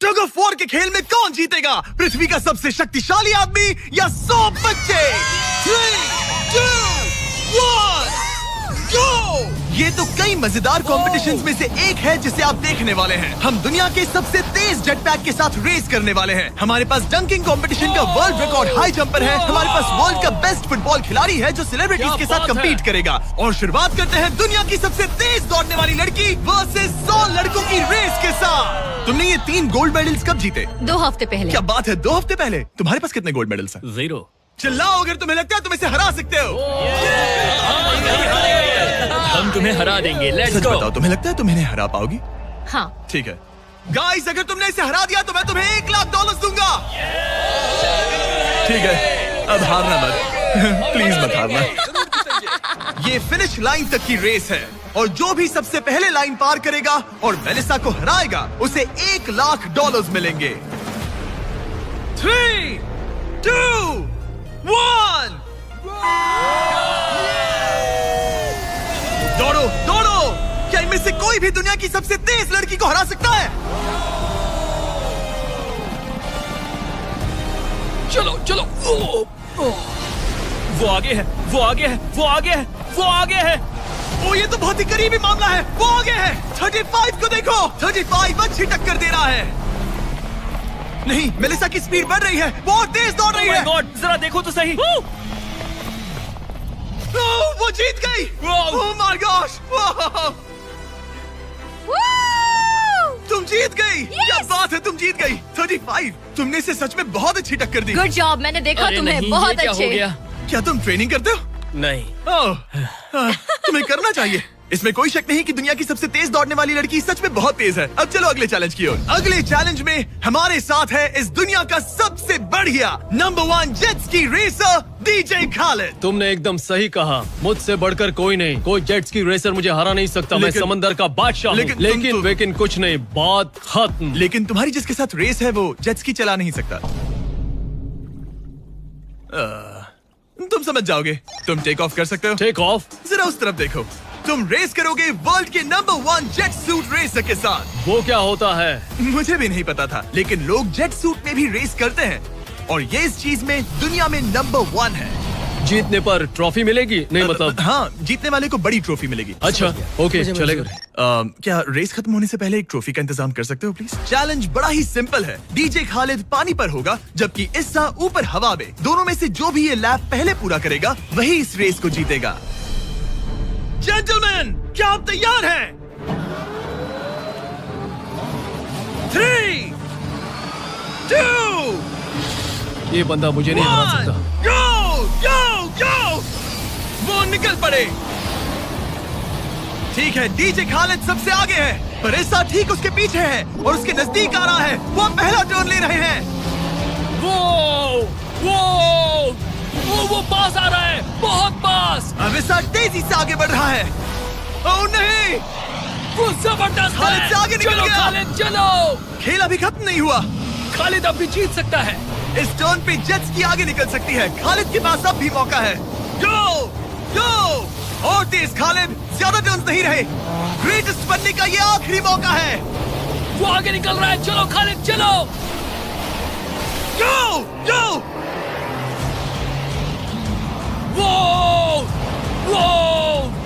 Tug of war के खेल में कौन जीतेगा? पृथ्वी का सबसे शक्तिशाली आदमी या 100 बच्चे? 3, 2, 1, गो! ये तो कई मजेदार कॉम्पिटिशंस में से एक है जिसे आप देखने वाले हैं। हम दुनिया के सबसे तेज जेटपैक के साथ रेस करने वाले हैं। हमारे पास डंकिंग कंपटीशन का वर्ल्ड रिकॉर्ड हाई जंपर है। हमारे पास वर्ल्ड का बेस्ट फुटबॉल खिलाड़ी है जो सेलिब्रिटीज के साथ कम्पीट करेगा। और शुरुआत करते हैं दुनिया की सबसे तेज दौड़ने वाली लड़की वर्सेस 100 लड़कों की रेस के साथ। तुमने ये 3 गोल्ड मेडल्स कब जीते? 2 हफ्ते पहले। क्या बात है, 2 हफ्ते पहले? तुम्हारे पास कितने गोल्ड मेडल्स हैं? 0। चिल्लाओ अगर तुम्हें लगता है तुम इसे हरा सकते हो। हम तुम्हें हरा देंगे। लेट्स सच गो। बताओ, तुम्हें लगता है तुम इन्हें हरा पाओगी? हाँ। ठीक है गाइस, अगर तुमने इसे हरा दिया तो मैं तुम्हें $1,00,000 दूंगा। ठीक है, अब हारना मत। प्लीज मत हारना। ये फिनिश लाइन तक की रेस है और जो भी सबसे पहले लाइन पार करेगा और मेलिसा को हराएगा उसे $1,00,000 मिलेंगे। 3, 2, 1 दौड़ो दौड़ो। क्या इनमें से कोई भी दुनिया की सबसे तेज लड़की को हरा सकता है? चलो चलो। वो आगे है, वो आगे है, वो आगे है, वो आगे है। ओ, ये तो बहुत ही करीबी मामला है। वो आगे है। 35 को देखो। 35 अच्छी टक्कर दे रहा है। नहीं, मेलिसा की स्पीड बढ़ रही है। बहुत तेज दौड़ रही है। गॉड, जरा देखो तो सही। वो जीत गई। ओह माय गॉश, तुम जीत गई। क्या बात है, तुम जीत गई। 35, तुमने इसे सच में बहुत अच्छी टक्कर दी। गुड जॉब, मैंने देखा तुम्हें। नहीं, बहुत ये क्या अच्छे। हो गया? क्या तुम ट्रेनिंग करते हो? नहीं। तुम्हें करना चाहिए। इसमें कोई शक नहीं कि दुनिया की सबसे तेज दौड़ने वाली लड़की सच में बहुत तेज है। अब चलो अगले चैलेंज की ओर। अगले चैलेंज में हमारे साथ है इस दुनिया का सबसे बढ़िया number 1 jet ski racer DJ Khalid. तुमने एकदम सही कहा। मुझसे बढ़कर कोई नहीं। कोई जेट स्की रेसर मुझे हरा नहीं सकता। मैं समंदर का बादशाह हूँ। लेकिन कुछ नहीं, बात खत्म। लेकिन तुम्हारी जिसके साथ रेस है वो जेट स्की चला नहीं सकता। तुम समझ जाओगे। तुम टेक ऑफ कर सकते हो। Take off? जरा उस तरफ देखो। तुम रेस करोगे वर्ल्ड के नंबर 1 जेट सूट रेसर के साथ। वो क्या होता है? मुझे भी नहीं पता था, लेकिन लोग जेट सूट में भी रेस करते हैं और ये इस चीज में दुनिया में नंबर 1 है। जीतने पर ट्रॉफी मिलेगी? नहीं मतलब। हाँ, जीतने वाले को बड़ी ट्रॉफी मिलेगी। अच्छा, ओके, चलेगा। क्या रेस खत्म होने से पहले एक ट्रॉफी का इंतजाम कर सकते हो प्लीज? चैलेंज बड़ा ही सिंपल है। डीजे खालिद पानी पर होगा जबकि इस्सा ऊपर हवा में। दोनों में से जो भी ये लैप पहले पूरा करेगा वही इस रेस को जीतेगा। जेंटलमैन, क्या आप तैयार हैं? 3, 2, ये बंदा मुझे नहीं हरा सकता। गो गो गो। वो निकल पड़े। ठीक है, डीजे खालिद सबसे आगे है पर इस्सा ठीक उसके पीछे है और उसके नजदीक आ रहा है। वो पहला टर्न ले रहे हैं। वो पास आ रहा है, बहुत पास। अब इस्सा तेजी से आगे बढ़ रहा है। ओह नहीं, वो जबरदस्त है। खालिद से आगे निकल चलो गया। खालिद चलो। खेल अभी खत्म नहीं हुआ। खालिद अब भी जीत सकता है। इस टर्न पे जेट्स की आगे निकल सकती है। खालिद के पास अब भी मौका है। गो गो और तेज खालिद, ज्यादा टर्न्स नहीं रहे। ग्रेटेस्ट बनने का ये आखिरी मौका है। वो आगे निकल रहा है। चलो खालिद चलो। गो गो।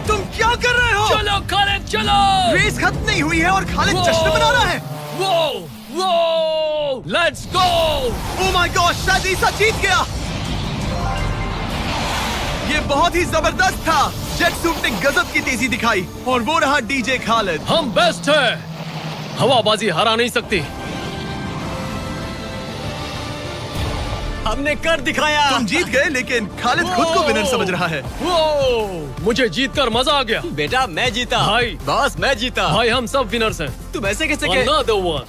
तुम क्या कर रहे हो? चलो खालिद चलो। रेस खत्म नहीं हुई है और खालिद जश्न मना रहा है। Let's go. Oh my God, शायद इस्सा जीत गया। ये बहुत ही जबरदस्त था। जेट सूट ने गजब की तेजी दिखाई और वो रहा डीजे खालिद। हम बेस्ट है। हवाबाजी हरा नहीं सकती। हमने कर दिखाया। तुम जीत गए, लेकिन खालिद खुद को विनर समझ रहा है। मुझे जीतकर मजा आ गया। बेटा मैं जीता। भाई। बॉस मैं जीता। भाई हम सब विनर्स हैं। तुम ऐसे कैसे Another one.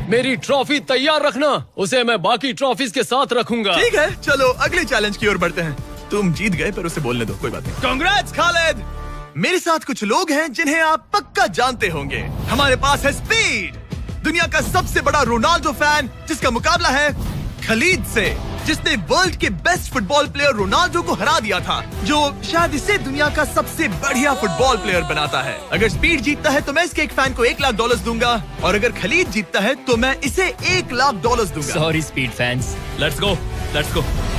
मेरी ट्रॉफी तैयार रखना, उसे मैं बाकी ट्रॉफीज के साथ रखूंगा। ठीक है, चलो अगले चैलेंज की ओर बढ़ते हैं। तुम जीत गए पर उसे बोलने दो, कोई बात नहीं। कांग्रेट्स खालिद। मेरे साथ कुछ लोग हैं जिन्हें आप पक्का जानते होंगे। हमारे पास है स्पीड, दुनिया का सबसे बड़ा रोनाल्डो फैन जिसका मुकाबला है खलीद से। जिसने वर्ल्ड के बेस्ट फुटबॉल प्लेयर रोनाल्डो को हरा दिया था, जो शायद इसे दुनिया का सबसे बढ़िया फुटबॉल प्लेयर बनाता है। अगर स्पीड जीतता है तो मैं इसके एक फैन को $1 लाख दूंगा, और अगर खलीद जीतता है तो मैं इसे $1 लाख दूंगा। Sorry speed fans, let's go.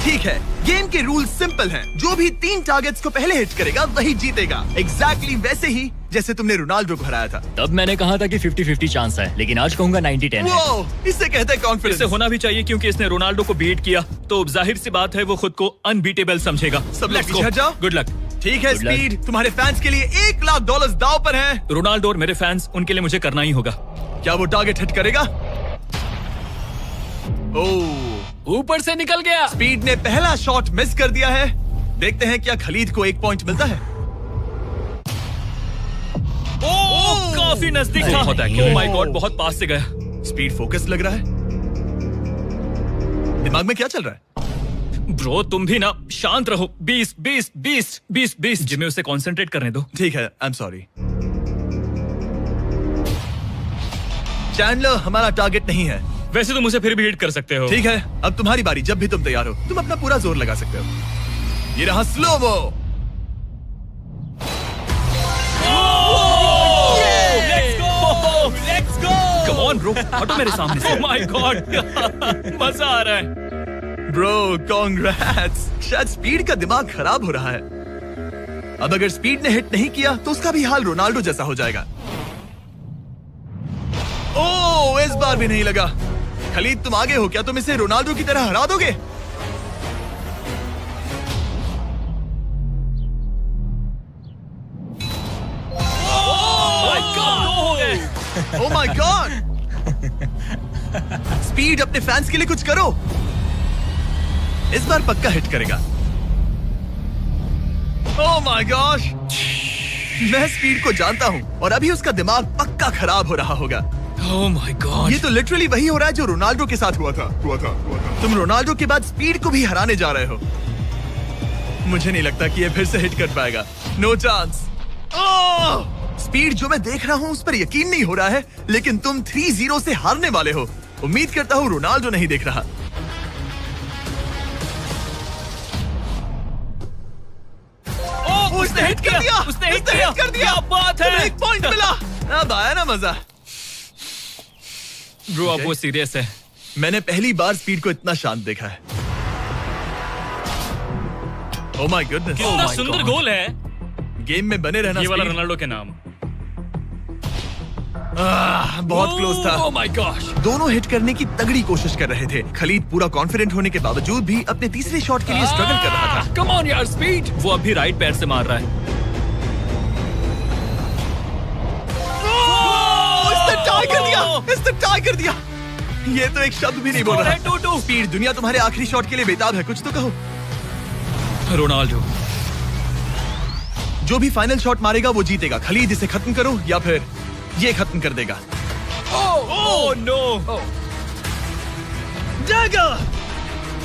ठीक है, गेम के रूल सिंपल हैं। जो भी 3 टारगेट्स को पहले हिट करेगा वही जीतेगा। एग्जैक्टली वैसे ही जैसे तुमने रोनाल्डो को हराया था। तब मैंने कहा था कि 50-50 चांस है, लेकिन आज कहूंगा 90-10 है। वो इसे कहते हैं कॉन्फिडेंस। इसे होना भी चाहिए क्योंकि इसने रोनाल्डो को बीट किया, तो जाहिर सी बात है वो खुद को अनबीटेबल समझेगा। सब लोग पीछे हट जाओ। Good luck. ठीक है स्पीड, तुम्हारे फैंस के लिए $1 लाख दांव पर है। रोनाल्डो और मेरे फैंस, उनके लिए मुझे करना ही होगा। क्या वो टारगेट हिट करेगा? ओह, ऊपर से निकल गया। स्पीड ने पहला शॉट मिस कर दिया है। देखते हैं क्या खलीद को 1 पॉइंट मिलता है। काफी नजदीक था। ओह माय गॉड, बहुत पास से गया। स्पीड फोकस लग रहा है। दिमाग में क्या चल रहा है? ब्रो तुम भी ना शांत रहो। 20 जिम्मे उसे कंसंट्रेट करने दो। ठीक है, आई एम सॉरी। चैंडलर हमारा टारगेट नहीं है। वैसे तो मुझे फिर भी हिट कर सकते हो। ठीक है, अब तुम्हारी बारी। जब भी तुम तैयार हो तुम अपना पूरा जोर लगा सकते हो। ये रहा slowmo. Let's go. Come on bro, हटो मेरे सामने से। ओह माय गॉड, मजा आ रहा है। Bro congrats. शायद स्पीड का दिमाग खराब हो रहा है। अब अगर स्पीड ने हिट नहीं किया तो उसका भी हाल रोनाल्डो जैसा हो जाएगा। ओह, इस बार भी नहीं लगा। खलीद तुम आगे हो क्या? तुम इसे रोनाल्डो की तरह हरा दोगे? ओह माय गॉड। स्पीड अपने फैंस के लिए कुछ करो। इस बार पक्का हिट करेगा। ओह माय गॉश, मैं स्पीड को जानता हूं और अभी उसका दिमाग पक्का खराब हो रहा होगा। ओह माय गॉड, ये तो लिटरली वही हो रहा है जो रोनाल्डो के साथ हुआ था। तुम रोनाल्डो के बाद स्पीड को भी हराने जा रहे हो। मुझे नहीं लगता कि ये फिर से हिट कर पाएगा। No chance. स्पीड जो मैं देख रहा हूं उस पर यकीन नहीं हो रहा है, लेकिन तुम 3-0 से हारने वाले हो। उम्मीद करता हूं रोनाल्डो नहीं देख रहा। उसने हिट कर दिया। उसने हिट कर दिया। क्या बात है। 1 पॉइंट मिला। अब आया ना मजा। ब्रो अब वो सीरियस है। मैंने पहली बार स्पीड को इतना शांत देखा है। ओह माय गुडनेस, कितना सुंदर गोल है। गेम में बने रहना। ये वाला रोनाल्डो के नाम। बहुत क्लोज था। ओह माय गॉश, दोनों हिट करने की तगड़ी कोशिश कर रहे थे। खलीद पूरा कॉन्फिडेंट होने के बावजूद भी अपने तीसरे शॉट के लिए स्ट्रगल कर रहा था। कम ऑन यार स्पीड। वो अभी राइट पैर से मार रहा है। इसने टाई कर दिया। इसने टाई कर दिया। ये तो एक शब्द भी नहीं बोल रहा। 2-2। स्पीड, दुनिया तुम्हारे आखिरी शॉट के लिए बेताब है। कुछ तो कहो। रोनाल्डो जो भी फाइनल शॉट मारेगा वो जीतेगा। खलीद इसे खत्म करो या फिर ये खत्म कर देगा। Oh no. डैगर,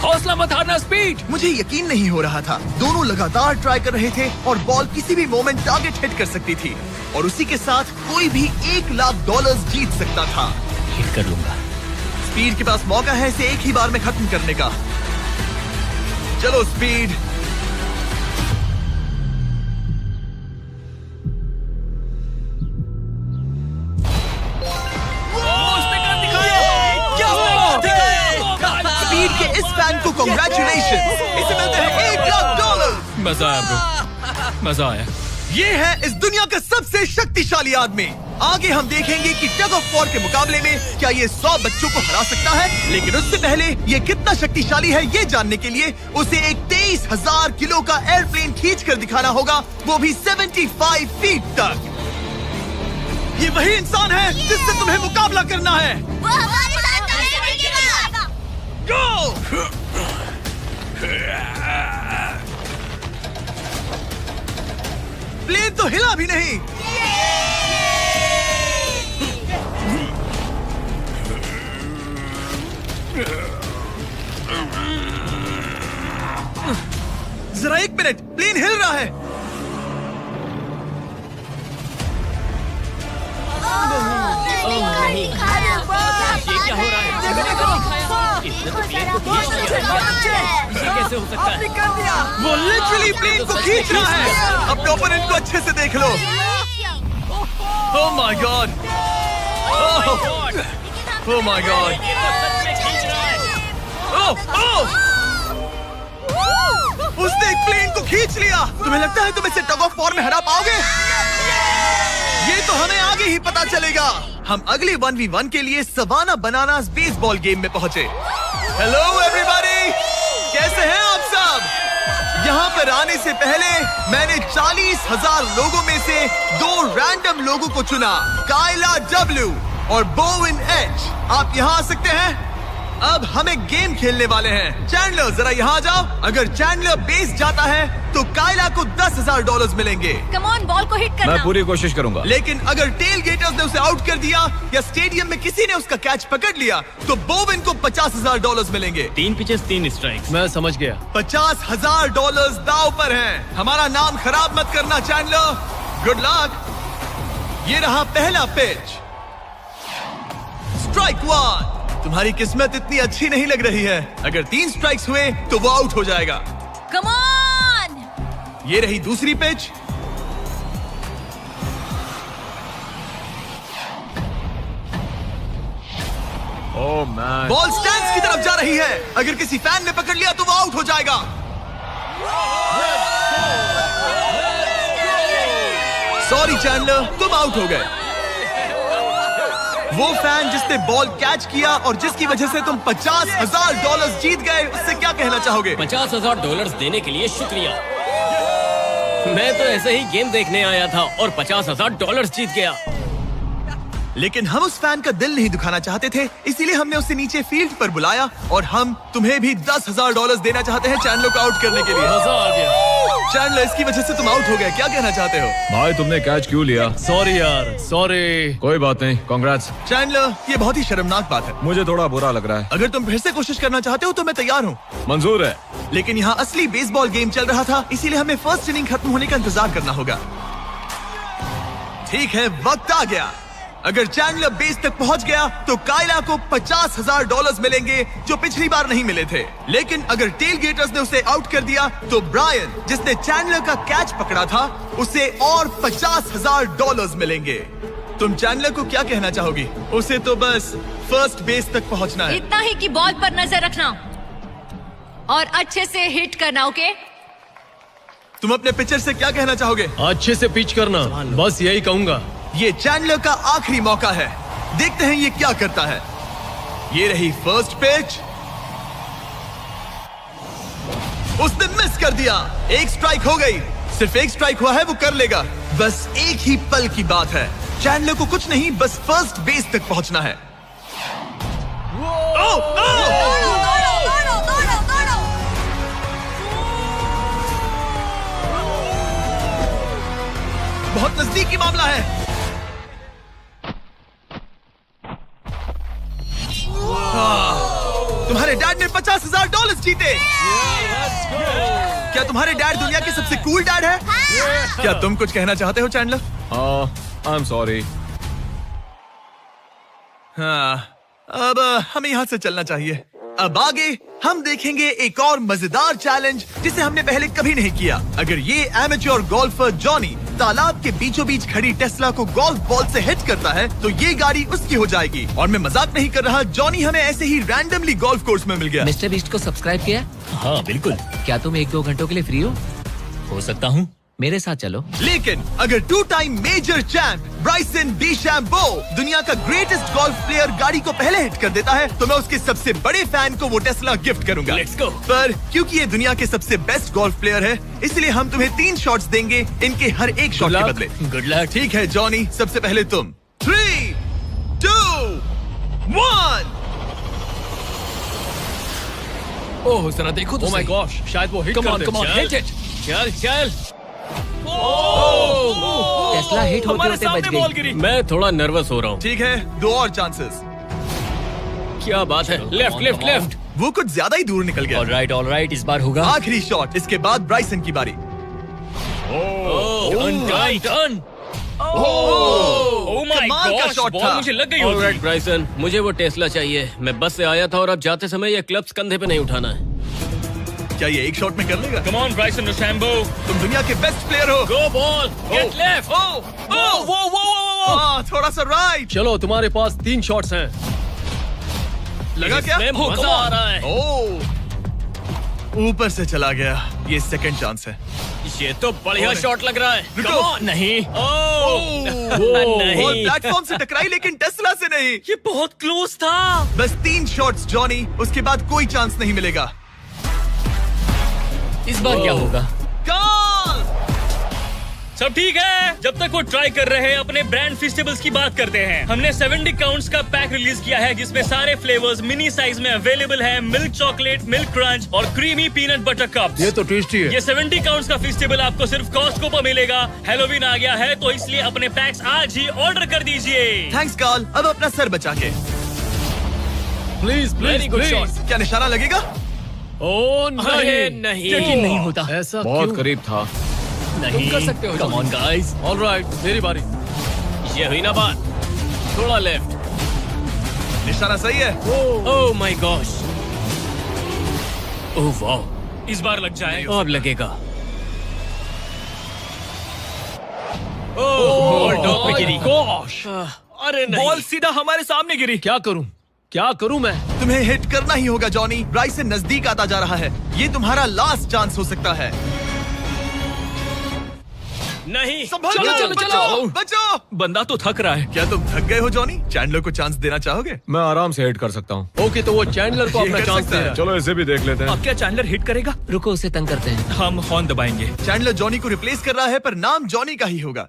हौसला मत हारना स्पीड। मुझे यकीन नहीं हो रहा था। दोनों लगातार ट्राई कर रहे थे और बॉल किसी भी मोमेंट टारगेट हिट कर सकती थी, और उसी के साथ कोई भी $1 लाख जीत सकता था। हिट कर लूंगा। स्पीड के पास मौका है इसे एक ही बार में खत्म करने का। चलो स्पीड। स्पीड के इस फैन को कांग्रेचुलेशन। इसे मिलते हैं $1 लाख। मजा आया ब्रो, मजा आया। ये है इस दुनिया का सबसे शक्तिशाली आदमी। आगे हम देखेंगे कि टग ऑफ वॉर के मुकाबले में क्या ये 100 बच्चों को हरा सकता है। लेकिन उससे पहले ये कितना शक्तिशाली है ये जानने के लिए उसे एक 23,000 किलो का एयरप्लेन खींच कर दिखाना होगा, वो भी 75 फीट तक। ये वही इंसान है जिससे तुम्हें मुकाबला करना है। वो हमारे साथ नहीं टिकेगा। गो! प्लेन तो हिला भी नहीं। जरा 1 मिनट, प्लेन हिल रहा है। ये क्या हो रहा है? कैसे हो सकता है? कर दिया। वो लिटरली प्लेन को खींच रहा है। अपने ओपोनेंट को अच्छे से देख लो। Oh my god, oh my god, oh उसने एक प्लेन को खींच लिया। तुम्हें लगता है तुम इसे टग ऑफ वॉर में हरा पाओगे? ये तो हमें आगे ही पता चलेगा। हम अगली 1v1 के लिए सवाना बनानास बेसबॉल गेम में पहुंचे। हेलो एवरीबॉडी, कैसे हैं आप सब? यहाँ पर आने से पहले मैंने 40,000 लोगों में से 2 रैंडम लोगों को चुना, काइला W और बोविन H। आप यहाँ आ सकते हैं। अब हमें गेम खेलने वाले हैं। चैंडलर जरा यहाँ आ जाओ। अगर चैंडलर बेस जाता है तो काइला को $10,000 मिलेंगे। कम ऑन, बॉल को हिट करना। मैं पूरी कोशिश करूंगा। लेकिन अगर टेल गेटर्स ने उसे आउट कर दिया या स्टेडियम में किसी ने उसका कैच पकड़ लिया तो बोविन को $50,000 मिलेंगे। 3 पिचेस 3 स्ट्राइक्स। मैं समझ गया। $50,000 दाव पर हैं। हमारा नाम खराब मत करना चैंडलर। Good luck. ये रहा पहला पिच। स्ट्राइक 1। तुम्हारी किस्मत इतनी अच्छी नहीं लग रही है। अगर 3 स्ट्राइक्स हुए तो वो आउट हो जाएगा। Come on. ये रही दूसरी pitch. Oh man, ball stands की तरफ जा रही है। अगर किसी फैन ने पकड़ लिया तो वो आउट हो जाएगा। सॉरी चैंडलर, तुम आउट हो गए। वो फैन जिसने बॉल कैच किया और जिसकी वजह से तुम $50,000 जीत गए, उससे क्या कहना चाहोगे? $50,000 देने के लिए शुक्रिया। मैं तो ऐसे ही गेम देखने आया था और $50,000 जीत गया। लेकिन हम उस फैन का दिल नहीं दुखाना चाहते थे, इसीलिए हमने उसे नीचे फील्ड पर बुलाया और हम तुम्हें भी $10,000 देना चाहते हैं चैंडलर को आउट करने के लिए। मजा आ गया। चैंडलर, इसकी वजह से तुम आउट हो गए, क्या कहना चाहते हो? भाई तुमने कैच क्यों लिया? सॉरी यार, सॉरी। कोई बात नहीं, कांग्रेट्स। चैंडलर, ये बहुत ही शर्मनाक बात है। मुझे थोड़ा बुरा लग रहा है। अगर तुम फिर से कोशिश करना चाहते हो तो मैं तैयार हूँ। मंजूर है। लेकिन यहाँ असली बेसबॉल गेम चल रहा था, इसीलिए हमें फर्स्ट इनिंग खत्म होने का इंतजार करना होगा। ठीक है, वक्त आ गया। अगर चैंडलर बेस तक पहुंच गया तो काइला को $50,000 मिलेंगे जो पिछली बार नहीं मिले थे। लेकिन अगर टेल गेटर्स ने उसे आउट कर दिया तो ब्रायन, जिसने चैंडलर का कैच पकड़ा था, उसे और $50,000 मिलेंगे। तुम चैंडलर को क्या कहना चाहोगी? उसे तो बस फर्स्ट बेस तक पहुंचना है। इतना ही कि बॉल पर नजर रखना और अच्छे से हिट करना। ओके? तुम अपने पिचर से क्या कहना चाहोगे? अच्छे से पिच करना, बस यही कहूंगा। ये चैंडलर का आखिरी मौका है। देखते हैं ये क्या करता है। ये रही फर्स्ट पिच। उसने मिस कर दिया। एक स्ट्राइक हो गई। सिर्फ एक स्ट्राइक हुआ है, वो कर लेगा। बस एक ही पल की बात है। चैंडलर को कुछ नहीं, बस फर्स्ट बेस तक पहुंचना है। बहुत नजदीकी मामला है। तुम्हारे डैड ने $50,000 जीते। क्या तुम्हारे डैड दुनिया के सबसे कूल डैड है? क्या तुम कुछ कहना चाहते हो चैंडलर? I am sorry. हाँ, अब हमें यहाँ से चलना चाहिए। अब आगे हम देखेंगे एक और मजेदार चैलेंज जिसे हमने पहले कभी नहीं किया। अगर ये एमेच्योर गोल्फर जॉनी तालाब के बीचों बीच खड़ी टेस्ला को गोल्फ बॉल से हिट करता है तो ये गाड़ी उसकी हो जाएगी। और मैं मजाक नहीं कर रहा, जॉनी हमें ऐसे ही रैंडमली गोल्फ कोर्स में मिल गया। मिस्टर बीस्ट को सब्सक्राइब किया? हाँ बिल्कुल। क्या तुम 1-2 घंटों के लिए फ्री हो सकता हूँ। मेरे साथ चलो। लेकिन अगर 2 टाइम मेजर चैंप ब्राइसन डीशैम्बो दुनिया का ग्रेटेस्ट गोल्फ प्लेयर गाड़ी को पहले हिट कर देता है तो मैं उसके सबसे बड़े फैन को वो टेस्ला गिफ्ट करूंगा। Let's go। पर क्योंकि ये दुनिया के सबसे बेस्ट गोल्फ प्लेयर है, इसलिए हम तुम्हें 3 शॉट्स देंगे इनके हर एक शॉट के बदले। Good luck. ठीक है जॉनी, सबसे पहले तुम। 3, 2, 1। ओह जरा देखो तो ओह माय गॉश, शायद वो हिट कर दे। Come on hit it. चल चल। टेस्ला हिट होते होते बच गई। मैं थोड़ा नर्वस हो रहा हूँ। ठीक है, 2 और चांसेस। क्या बात है। Left left left. वो कुछ ज्यादा ही दूर निकल गया। ऑलराइट इस बार होगा। आखिरी शॉट, इसके बाद ब्राइसन की बारी। टर्न। ओह माय कमाल का गॉश, शॉट बॉल था। मुझे लग गई। ऑलराइट ब्राइसन, मुझे वो टेस्ला चाहिए। मैं बस से आया था और अब जाते समय ये क्लब्स कंधे पे नहीं उठाना है। क्या ये एक शॉट में कर लेगा? कम ऑन ब्राइसन डीशैम्बो, तुम दुनिया के बेस्ट प्लेयर हो। गो बॉल, गेट लेफ्ट। थोड़ा सा राइट। चलो तुम्हारे पास 3 शॉट्स हैं। लगा क्या? इसमें मजा आ रहा है। ऊपर से चला गया। ये सेकंड चांस है। ये तो बढ़िया शॉट लग रहा है। रुको। Come on, नहीं। बॉल प्लेटफॉर्म से टकराई लेकिन टेस्ला से नहीं। ये बहुत क्लोज था। बस 3 शॉट्स जॉनी, उसके बाद कोई चांस नहीं मिलेगा। इस बार क्या होगा? कॉल। सब ठीक है। जब तक वो ट्राई कर रहे हैं, अपने ब्रांड फेस्टिवल्स की बात करते हैं। हमने 70 काउंट्स का पैक रिलीज किया है जिसमें सारे फ्लेवर्स मिनी साइज में अवेलेबल हैं। मिल्क चॉकलेट, मिल्क क्रंच और क्रीमी पीनट बटर कप्स। ये तो टेस्टी है। ये 70 काउंट्स का फेस्टिवल आपको सिर्फ कॉस्टको पर मिलेगा। हैलोवीन आ गया है तो इसलिए अपने पैक्स आज ही ऑर्डर कर दीजिए। Thanks Carl. अब अपना सर बचा के। Please Very good shot. क्या निशाना लगेगा? ओह अरे नहीं, नहीं। यकीन नहीं होता। ऐसा बहुत क्यों? करीब था। तुम कर सकते हो। Come on, guys. ऑलराइट, मेरी बारी। ये हुई ना बात। थोड़ा लेफ्ट। निशाना सही है। Oh my gosh. ओह वाह। इस बार लग जाए। अब लगेगा। बॉल टॉप पे गिरी। गॉश, अरे नहीं। बॉल सीधा हमारे सामने गिरी। क्या करूं? क्या करूं मैं? तुम्हें हिट करना ही होगा जॉनी। ब्राइसन नजदीक आता जा रहा है। ये तुम्हारा लास्ट चांस हो सकता है। नहीं। संभल चलो, के, चलो, बचो, चलो। बचो। बंदा तो थक रहा है। क्या तुम थक गए हो जॉनी? चैंडलर को चांस देना चाहोगे? मैं आराम से हिट कर सकता हूँ। ओके, तो वो चैंडलर को ये अपना कर चांस सकता दे है। रहा है। चलो इसे भी देख लेते हैं। अब क्या चैंडलर हिट करेगा? रुको, उसे तंग करते हैं। हम हॉर्न दबाएंगे। चैंडलर जॉनी को रिप्लेस कर रहा है पर नाम जॉनी का ही होगा।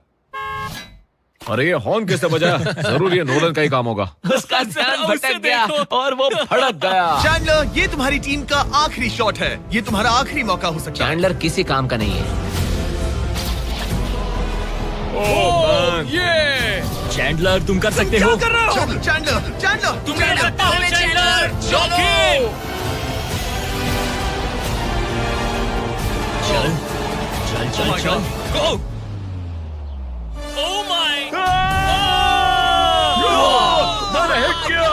अरे ये हॉर्न किसने बजाया? जरूर ये नोलन का ही काम होगा। उसका ध्यान उसे भटक गया देखो। और वो भड़क गया। चैंडलर, ये तुम्हारी टीम का आखिरी शॉट है। ये तुम्हारा आखिरी मौका हो सकता है। चैंडलर किसी काम का नहीं है। ये चैंडलर तुम कर सकते हो। क्या कर रहे हो? चैंडलर, चैंडलर, तुम कर सकते हो चैंडलर। जॉकी। चल चल चल चल। गो। Oh my. मैंने हिट किया।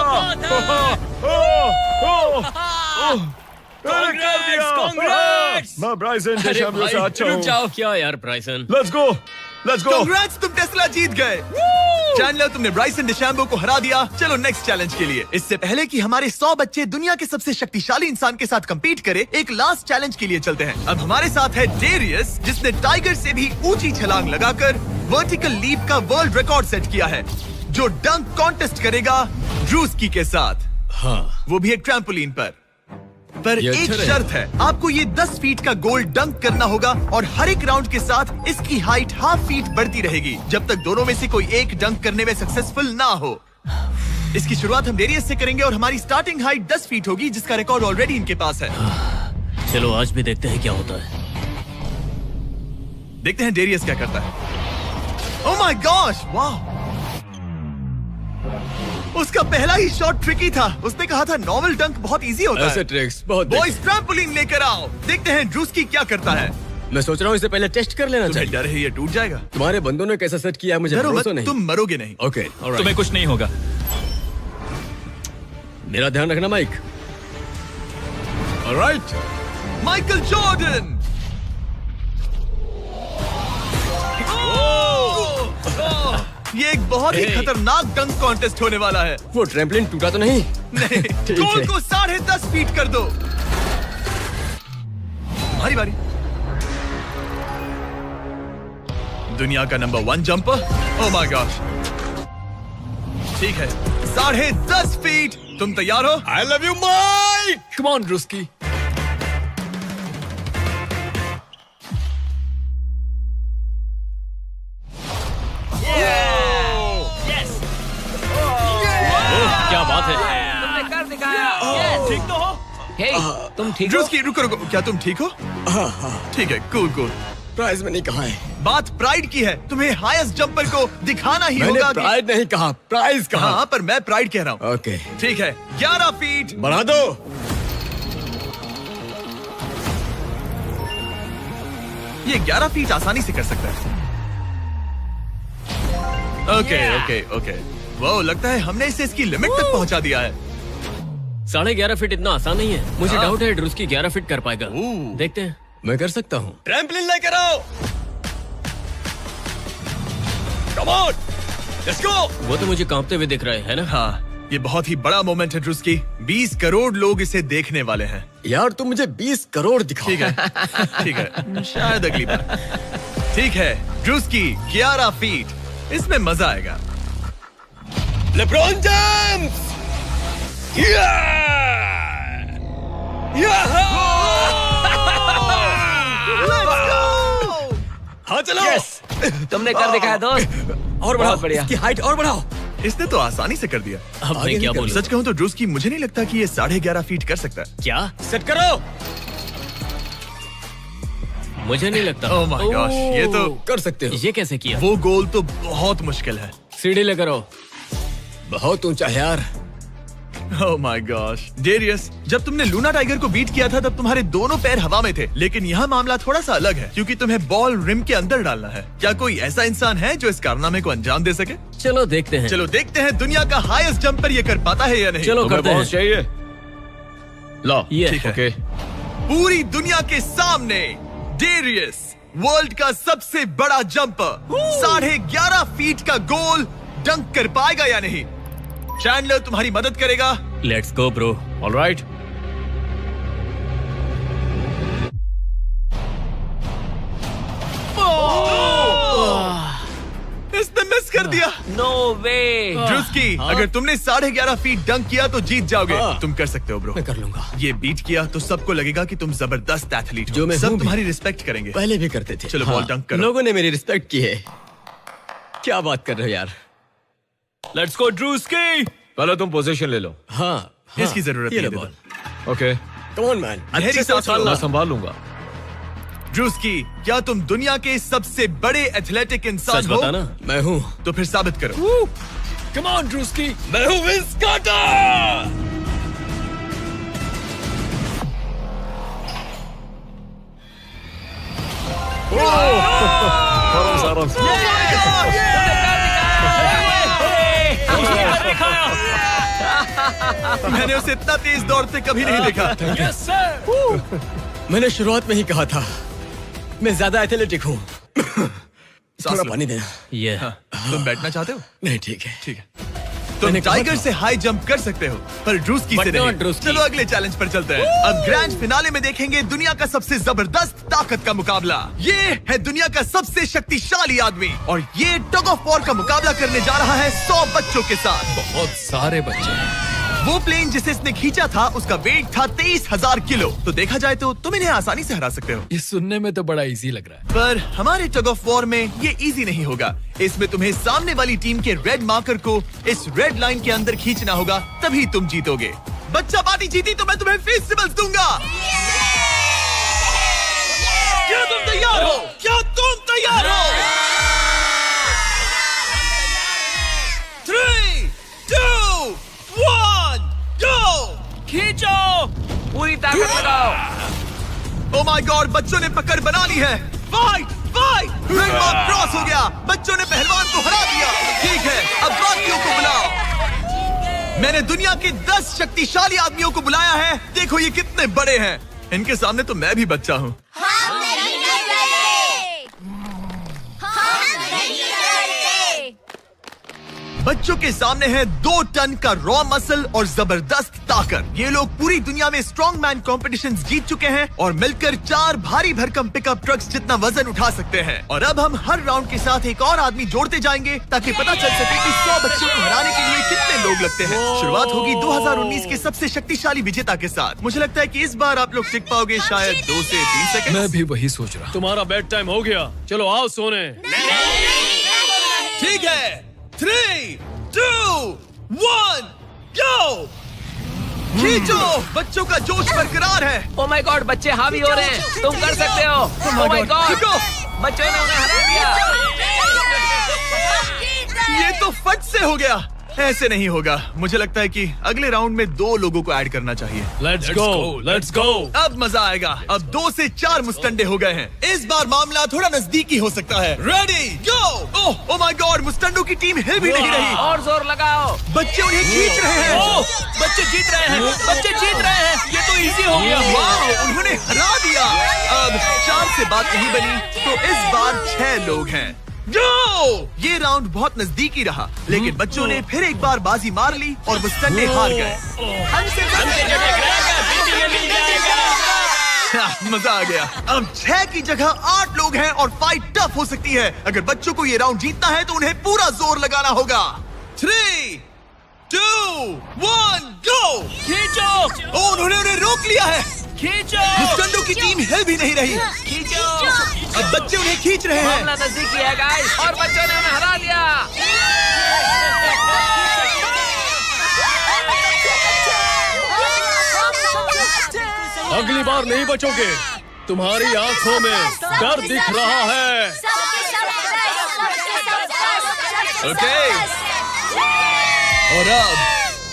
Congrats! मैं ब्राइसन अरे डीशैम्बो भाई, से अच्छा रुक हूँ। जाओ। क्या यार ब्राइसन? Let's go, let's go. Congrats, तुम टेस्ला जीत गए। चैंडलर, तुमने ब्राइसन डिशैम्बो को हरा दिया। चलो नेक्स्ट चैलेंज के लिए। इससे पहले कि हमारे 100 बच्चे दुनिया के सबसे शक्तिशाली इंसान के साथ compete करे, एक लास्ट चैलेंज के लिए चलते हैं। अब हमारे साथ है डेरियस, जिसने टाइगर से भी ऊंची छलांग लगाकर वर्टिकल लीप का वर्ल्ड रिकॉर्ड सेट किया है, जो डंक कॉन्टेस्ट करेगा ड्रूस्की के साथ। हाँ। वो भी एक ट्रैम्पोलिन पर ये एक अच्छा शर्त है, आपको ये 10 फीट का गोल डंक करना होगा और हर एक राउंड के साथ इसकी हाइट ½ फीट बढ़ती रहेगी जब तक दोनों में से कोई एक डंक करने में सक्सेसफुल ना हो। इसकी शुरुआत हम डेरियस से करेंगे और हमारी स्टार्टिंग हाइट 10 फीट होगी, जिसका रिकॉर्ड ऑलरेडी इनके पास है। चलो आज भी देखते हैं क्या होता है। देखते हैं डेरियस क्या करता है। ओह माय गॉश, वाह! उसका पहला ही शॉट ट्रिकी था। उसने कहा था नॉर्मल डंक बहुत इजी होता है। ट्रिक्स बहुत बॉयज, ट्रैम्पोलिन लेकर आओ। देखते हैं ड्रूस्की क्या करता है। मैं सोच रहा हूँ इसे पहले टेस्ट कर लेना तुम्हें चाहिए। डर है ये टूट जाएगा? तुम्हारे बंदों ने कैसा सेट किया है मुझे डरो भरोसा मत, नहीं। तुम मरोगे नहीं। ओके, तुम्हें कुछ नहीं होगा। मेरा ध्यान रखना माइक। Alright, Michael Jordan. ये एक बहुत ही Hey. खतरनाक डंक कॉन्टेस्ट होने वाला है। वो ट्रैम्पलिन टूटा तो नहीं? नहीं, ठीक गोल है। को 10.5 फीट कर दो। हमारी बारी। दुनिया का नंबर 1 जंपर। Oh my god. ठीक है, 10.5 फीट। तुम तैयार हो? I love you Mike. Come on Druski. क्या बात है? तुमने कर दिखाया। ठीक तो हो? हे, तुम ठीक हो? ड्रूस्की, रुको रुको, क्या तुम ठीक हो? ठीक है, कूल कूल। प्राइज में नहीं कहा है। बात प्राइड की है। तुम्हें हाईएस्ट जंपर को दिखाना ही मैंने होगा प्राइड नहीं कहा, प्राइज कि... कहा। हाँ, पर मैं प्राइड कह रहा हूँ। ओके, ठीक है, 11 फीट। बढ़ा दो। ये 11 फीट आसानी से कर सकता है। Okay okay okay. वो लगता है हमने इसे इसकी लिमिट तक पहुंचा दिया है। 11.5 फीट इतना आसान नहीं है। मुझे डाउट है ड्रूस्की 11 फीट कर पाएगा। देखते हैं। मैं कर सकता हूँ। ट्रैम्पलिन लेकर आओ। Come on, let's go. वो तो मुझे कांपते हुए दिख रहे हैं ना। हाँ, ये बहुत ही बड़ा मोमेंट है ड्रूस्की। 20 करोड़ लोग इसे देखने वाले हैं। यार तुम मुझे 20 करोड़ दिखाओ। ठीक है, ठीक है, शायद अगली बार। ठीक है, ड्रूस्की 11 फीट, इसमें मजा आएगा। LeBron James! हाँ चलो। तुमने कर दिखाया दोस्त। और बढ़ाओ, बहुत बढ़िया। इसकी हाइट और बढ़ाओ। इसने तो आसानी से कर दिया। अब मैं क्या बोलूं? सच कहूं तो ड्रूस्की मुझे नहीं लगता कि ये 11.5 फीट कर सकता है। क्या? सेट करो। मुझे नहीं लगता। ओह माय गॉश, ये तो कर सकते हो। ये कैसे किया? वो गोल तो बहुत मुश्किल है। सीढ़ी लेकर आओ। बहुत ऊंचा है यार। ओह माय गॉश, डेरियस, जब तुमने लूना टाइगर को बीट किया था तब तुम्हारे दोनों पैर हवा में थे, लेकिन यहाँ मामला थोड़ा सा अलग है क्योंकि तुम्हें बॉल रिम के अंदर डालना है। क्या कोई ऐसा इंसान है जो इस कारनामे को अंजाम दे सके? चलो देखते हैं। चलो देखते हैं दुनिया का हाईएस्ट जंपर ये कर पाता है या नहीं। चलो तुम्हें करते हैं। बॉस चाहिए? लो, ये ठीक है। ओके। पूरी दुनिया के सामने डेरियस, वर्ल्ड का सबसे बड़ा जंपर, 11.5 फीट का गोल डंक कर पाएगा या नहीं? चैंडलर तुम्हारी मदद करेगा। Let's go bro. ऑलराइट। इसने मिस कर दिया। नो वे। ड्रूस्की, अगर तुमने 11.5 फीट डंक किया तो जीत जाओगे। हाँ। तुम कर सकते हो ब्रो। मैं कर लूंगा। ये बीट किया तो सबको लगेगा कि तुम जबरदस्त एथलीट हो। जो मैं सब हूं भी। तुम्हारी रिस्पेक्ट करेंगे। पहले भी करते थे। चलो बॉल डंक करो। लोगों ने मेरी रिस्पेक्ट की है। क्या बात कर रहे हो यार? Let's go Druski. पहले तुम पोजीशन ले लो। हाँ, इसकी जरूरत ये नहीं लो है। Ball. Okay, come on man, गहरी अच्छे से सांस लो। उछालना। मैं संभाल लूंगा। ड्रूस्की, क्या तुम दुनिया के सबसे बड़े एथलेटिक इंसान सच हो? बताना। मैं हूँ। तो फिर साबित करो। Come on Druski. मैं हूँ विंस कार्टर। आराम से। मैंने उसे इतना तेज दौड़ते कभी नहीं देखा। मैंने शुरुआत में ही कहा था मैं ज्यादा एथलेटिक हूँ। थोड़ा लो। पानी देना। ये तुम बैठना चाहते हो? नहीं, ठीक है। ठीक है। तुम मैंने कहा टाइगर था। से हाई जंप कर सकते हो पर ड्रूस्की से But not नहीं। ड्रूस्की। चलो अगले चैलेंज पर चलते हैं। अब ग्रैंड फिनाले में देखेंगे दुनिया का सबसे जबरदस्त ताकत का मुकाबला। ये है दुनिया का सबसे शक्तिशाली आदमी और ये टग ऑफ वॉर का मुकाबला करने जा रहा है 100 बच्चों के साथ। बहुत सारे बच्चे हैं। वो प्लेन जिसे इसने खींचा था उसका वेट था 23,000 किलो। तो देखा जाए तो तुम इन्हें आसानी से हरा सकते हो। ये सुनने में तो बड़ा इजी लग रहा है। पर हमारे टग ऑफ वॉर में ये इजी नहीं होगा। इसमें तुम्हें सामने वाली टीम के रेड मार्कर को इस रेड लाइन के अंदर खींचना होगा, तभी तुम जीतोगे। बच्चा पार्टी जीती तो मैं तुम्हें फेस्टिवल्स दूंगा। क्या तुम तैयार हो? क्या तुम तैयार हो? 3, 2, 1, go! खींचो, पूरी ताकत लगाओ। ओ माय गॉड, बच्चों ने पकड़ बना ली है। Fight, fight! Red mark cross हो गया। बच्चों ने पहलवान को हरा दिया। ठीक है, अब बाकियों को बुलाओ। मैंने दुनिया के 10 शक्तिशाली आदमियों को बुलाया है। देखो ये कितने बड़े हैं। इनके सामने तो मैं भी बच्चा हूँ। हम नहीं डरते। हम नहीं डरते। बच्चों के सामने है 2 टन का रॉ मसल और जबरदस्त ताकत। ये लोग पूरी दुनिया में स्ट्रॉन्ग मैन कॉम्पिटिशंस जीत चुके हैं और मिलकर 4 भारी भरकम पिकअप ट्रक्स जितना वजन उठा सकते हैं। और अब हम हर राउंड के साथ एक और आदमी जोड़ते जाएंगे ताकि पता चल सके कि 100 बच्चों को हराने के लिए कितने लोग लगते हैं। शुरुआत होगी 2019 के सबसे शक्तिशाली विजेता के साथ। मुझे लगता है कि इस बार आप लोग टिक पाओगे शायद 2 से 3 सेकंड। मैं भी वही सोच रहा हूँ। तुम्हारा बेड टाइम हो गया, चलो आओ सोने। ठीक है, 3, 2, 1, go! खींचो! बच्चों का जोश बरकरार है। ओ माय गॉड, बच्चे हावी हो रहे हैं। तुम कर सकते हो। ओ माय गॉड, खींचो! बच्चों ने उन्हें हरा दिया। ये तो फट से हो गया। ऐसे नहीं होगा। मुझे लगता है कि अगले राउंड में 2 लोगों को ऐड करना चाहिए। Let's go. अब मजा आएगा। अब 2 से 4 मुस्टंडे हो गए हैं। इस बार मामला थोड़ा नजदीकी हो सकता है। Ready go. Oh my god, मुस्टंडों की टीम हिल भी नहीं रही। और जोर लगाओ। बच्चे उन्हें खींच रहे हैं। बच्चे जीत रहे हैं, बच्चे जीत रहे हैं। ये तो इजी हो गया। वाह, उन्होंने हरा दिया। अब 4 से बात नहीं बनी, तो इस बार 6 लोग हैं। ये राउंड बहुत नजदीकी रहा, लेकिन बच्चों ने फिर एक बार बाजी मार ली और मुस्टंडे हार गए। मजा आ गया। अब 6 की जगह 8 लोग हैं और फाइट टफ हो सकती है। अगर बच्चों को ये राउंड जीतना है तो उन्हें पूरा जोर लगाना होगा। 3, 2, 1 गो। खींचो। उन्होंने उन्हें रोक लिया है। खींचो। मुस्टंडों की टीम हिल भी नहीं रही। खींचो। अब बच्चे उन्हें खींच रहे हैं। मामला नजदीकी है गाइस, और बच्चों ने उन्हें हरा दिया। अगली बार नहीं बचोगे। तुम्हारी आंखों में डर दिख रहा है। ओके। और अब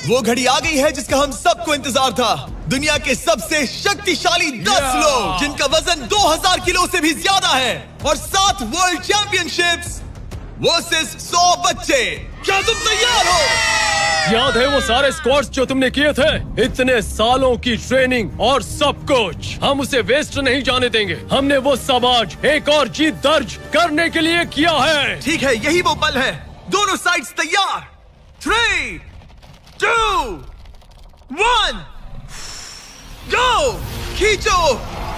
वो घड़ी आ गई है जिसका हम सबको इंतजार था। दुनिया के सबसे शक्तिशाली 10 लोग, जिनका वजन 2000 किलो से भी ज्यादा है, और 7 वर्ल्ड चैंपियनशिप्स वर्सेस 100 बच्चे। क्या तुम तैयार हो? याद है वो सारे स्क्वाट्स जो तुमने किए थे? इतने सालों की ट्रेनिंग और सब कुछ, हम उसे वेस्ट नहीं जाने देंगे। हमने वो सब आज एक और जीत दर्ज करने के लिए किया है। ठीक है, यही वो पल है। दोनों साइड्स तैयार। 3, 2, 1 गो। खींचो,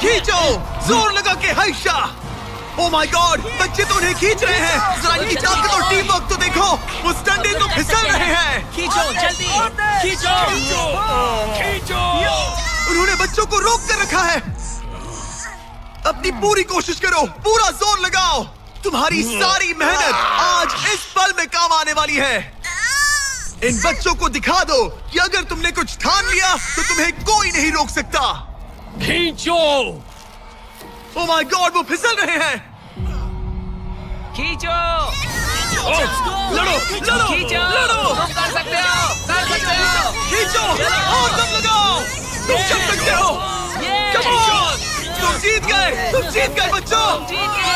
खींचो, जोर लगा के हाइशा। ओह माय गॉड, बच्चे तो उन्हें खींच रहे हैं। जरा इनकी ताकत और टीम वर्क तो देखो। वो स्टंडे तो फिसल रहे हैं। खींचो जल्दी, खींचो। खींचो। उन्होंने बच्चों को रोक कर रखा है। अपनी पूरी कोशिश करो, पूरा जोर लगाओ। तुम्हारी सारी मेहनत आज इस पल में काम आने वाली है। इन बच्चों को दिखा दो कि अगर तुमने कुछ ठान लिया तो तुम्हें कोई नहीं रोक सकता। खींचो। ओह माय गॉड, वो फिसल रहे हैं। खींचो। लड़ो, लड़ो, खींचो। लड़ो। तुम कर सकते हो, कर सकते हो। खींचो और दम लगाओ। तुम कर सकते हो। Come on! तुम जीत गए बच्चों। जीत गए।